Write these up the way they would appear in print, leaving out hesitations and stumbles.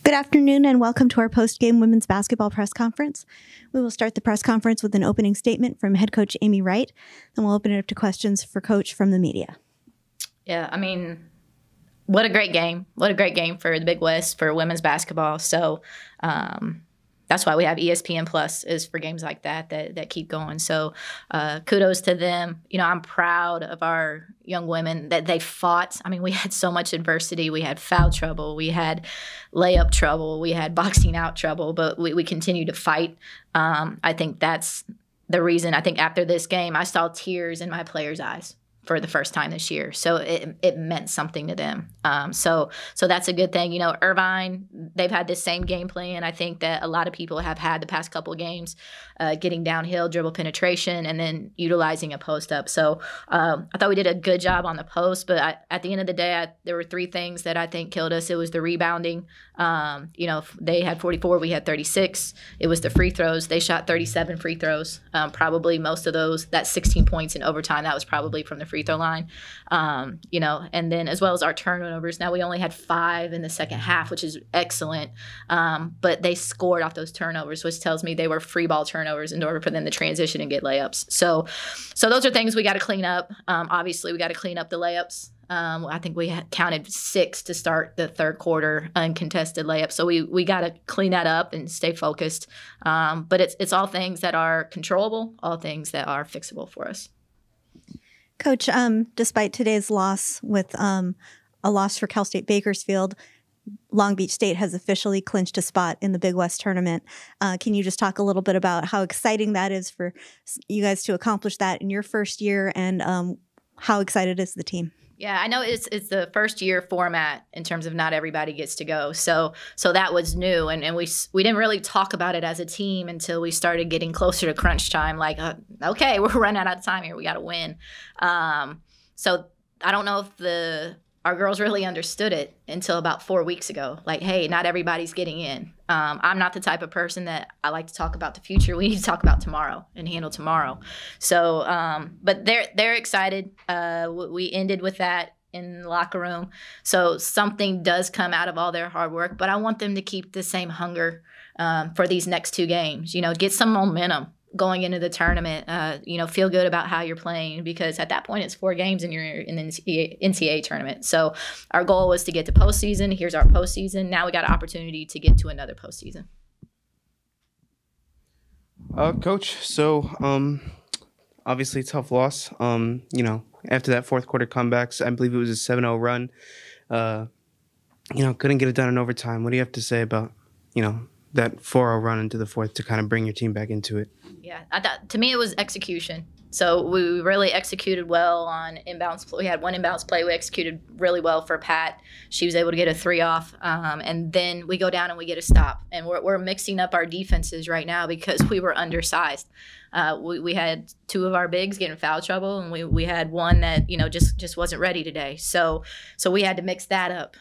Good afternoon and welcome to our post-game women's basketball press conference. We will start the press conference with an opening statement from head coach Amy Wright, then we'll open it up to questions for coach from the media. Yeah, I mean, what a great game. What a great game for the Big West, for women's basketball. So that's why we have ESPN Plus, is for games like that keep going. So kudos to them. You know, I'm proud of our young women that they fought. I mean, we had so much adversity. We had foul trouble. We had layup trouble. We had boxing out trouble, but we continued to fight. I think that's the reason. I think after this game, I saw tears in my players' eyes for the first time this year. So it meant something to them. So that's a good thing. You know, Irvine, they've had this same game plan. I think that a lot of people have had the past couple of games, getting downhill, dribble penetration, and then utilizing a post up. So I thought we did a good job on the post, but at the end of the day, there were three things that I think killed us. It was the rebounding. You know, they had 44, we had 36. It was the free throws. They shot 37 free throws. Probably most of those, that 16 points in overtime, that was probably from the free throw line. You know, and then as well as our turnovers. Now we only had 5 in the second half, which is excellent. But they scored off those turnovers, which tells me they were free ball turnovers in order for them to transition and get layups. So those are things we got to clean up. Obviously, we got to clean up the layups. I think we had counted 6 to start the third quarter uncontested layups. So we got to clean that up and stay focused. But it's all things that are controllable, all things that are fixable for us. Coach, despite today's loss with a loss for Cal State Bakersfield, Long Beach State has officially clinched a spot in the Big West tournament. Can you just talk a little bit about how exciting that is for you guys to accomplish that in your first year, and how excited is the team? Yeah, I know it's the first year format in terms of not everybody gets to go. So that was new, and we didn't really talk about it as a team until we started getting closer to crunch time. Like, okay, we're running out of time here. We got to win. So I don't know if our girls really understood it until about 4 weeks ago. Like, hey, not everybody's getting in. I'm not the type of person that I like to talk about the future. We need to talk about tomorrow and handle tomorrow. So, but they're excited. We ended with that in the locker room. So something does come out of all their hard work. But I want them to keep the same hunger for these next 2 games. You know, get some momentum going into the tournament. You know, feel good about how you're playing, because at that point it's 4 games and you're in the NCAA tournament. So our goal was to get to postseason. Here's our postseason. Now we got an opportunity to get to another postseason. Coach, so obviously tough loss. You know, after that fourth quarter comebacks, I believe it was a 7-0 run. You know, couldn't get it done in overtime. What do you have to say about, you know, that 4-0 run into the fourth to kind of bring your team back into it? Yeah, to me it was execution. So we really executed well on inbounds. We had one inbounds play we executed really well for Pat. She was able to get a 3 off, and then we go down and we get a stop. And we're mixing up our defenses right now because we were undersized. We had 2 of our bigs get in foul trouble, and we had one that, you know, just wasn't ready today. So we had to mix that up.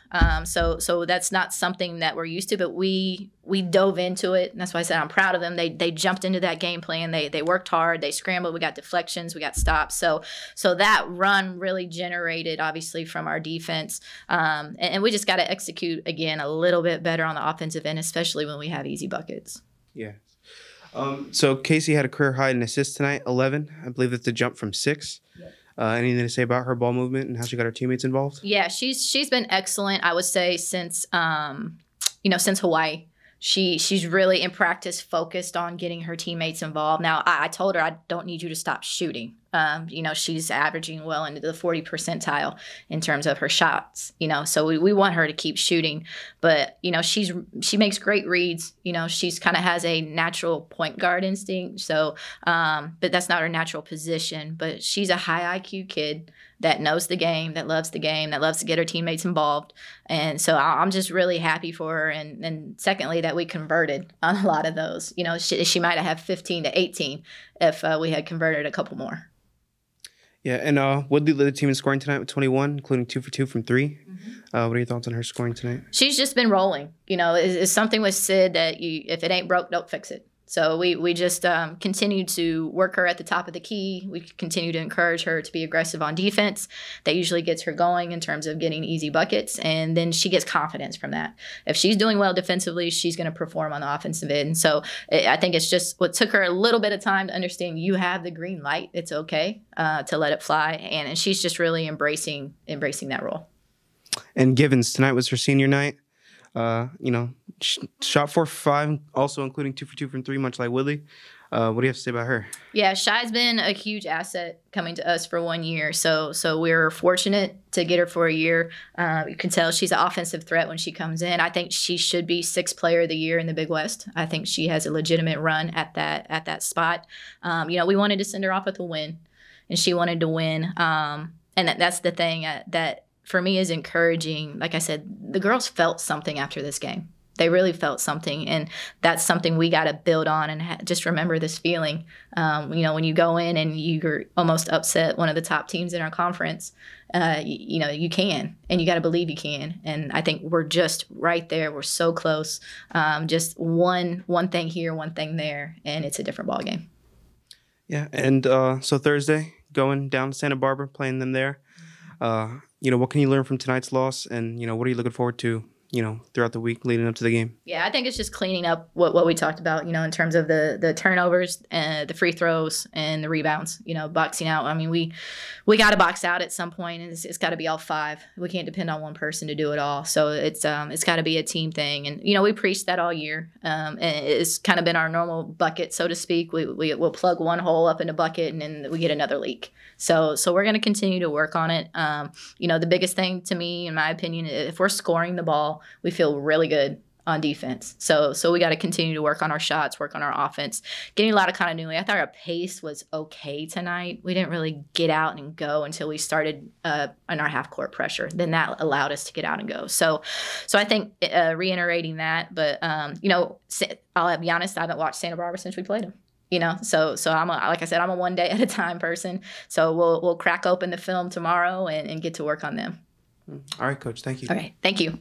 So that's not something that we're used to, but we dove into it, and that's why I said I'm proud of them. They jumped into that game plan. They worked hard. They scrambled. We got deflections. We got stops. So that run really generated, obviously, from our defense, and we just got to execute again a little bit better on the offensive end, especially when we have easy buckets. Yeah. So Casey had a career high in assists tonight, 11. I believe that's a jump from 6. Yep. Anything to say about her ball movement and how she got her teammates involved? Yeah, she's been excellent, I would say, since since Hawaii. She's really in practice focused on getting her teammates involved. Now, I told her I don't need you to stop shooting. You know, she's averaging well into the 40 percentile in terms of her shots, you know, so we want her to keep shooting. But, you know, she makes great reads. You know, she's kind of has a natural point guard instinct. So, but that's not her natural position. But she's a high IQ kid that knows the game, that loves the game, that loves to get her teammates involved. And so I'm just really happy for her. And secondly, that we converted on a lot of those. You know, she might have had 15 to 18 if we had converted a couple more. Yeah, and Woodley led the team in scoring tonight with 21, including 2 for 2 from 3. Mm-hmm. What are your thoughts on her scoring tonight? She's just been rolling. You know, it's something with Sid that if it ain't broke, don't fix it. So we just continue to work her at the top of the key. We continue to encourage her to be aggressive on defense. That usually gets her going in terms of getting easy buckets, and then she gets confidence from that. If she's doing well defensively, she's going to perform on the offensive end. So I think it's just what took her a little bit of time to understand you have the green light. It's okay to let it fly, and she's just really embracing that role. And Givens, tonight was her senior night. Shot 4 for 5, also including 2 for 2 from 3, much like Woodley. What do you have to say about her? Yeah, Shy's been a huge asset coming to us for 1 year. So we're fortunate to get her for a year. You can tell she's an offensive threat when she comes in. I think she should be 6th player of the year in the Big West. I think she has a legitimate run at that spot. We wanted to send her off with a win, and she wanted to win. And that's the thing that for me is encouraging. Like I said, the girls felt something after this game. They really felt something, and that's something we got to build on and just remember this feeling. When you go in and you're almost upset one of the top teams in our conference, you can, and you got to believe you can. And I think we're just right there. We're so close. Just one thing here, one thing there, and it's a different ball game. Yeah, and so Thursday, going down to Santa Barbara, playing them there. What can you learn from tonight's loss, and what are you looking forward to throughout the week leading up to the game? Yeah, I think it's just cleaning up what we talked about, in terms of the turnovers, the free throws, and the rebounds, boxing out. I mean, we got to box out at some point, and it's got to be all 5. We can't depend on one person to do it all. So it's got to be a team thing. And, we preached that all year. And it's kind of been our normal bucket, so to speak. We'll plug one hole up in a bucket, and then we get another leak. So we're going to continue to work on it. The biggest thing to me, in my opinion, if we're scoring the ball, we feel really good on defense. So we got to continue to work on our shots, work on our offense, getting a lot of continuity. I thought our pace was okay tonight. We didn't really get out and go until we started on our half-court pressure. Then that allowed us to get out and go. So I think reiterating that. But, I'll be honest, I haven't watched Santa Barbara since we played them. So like I said, I'm a one day at a time person. So we'll crack open the film tomorrow and get to work on them. All right, Coach. Thank you. All right. Thank you.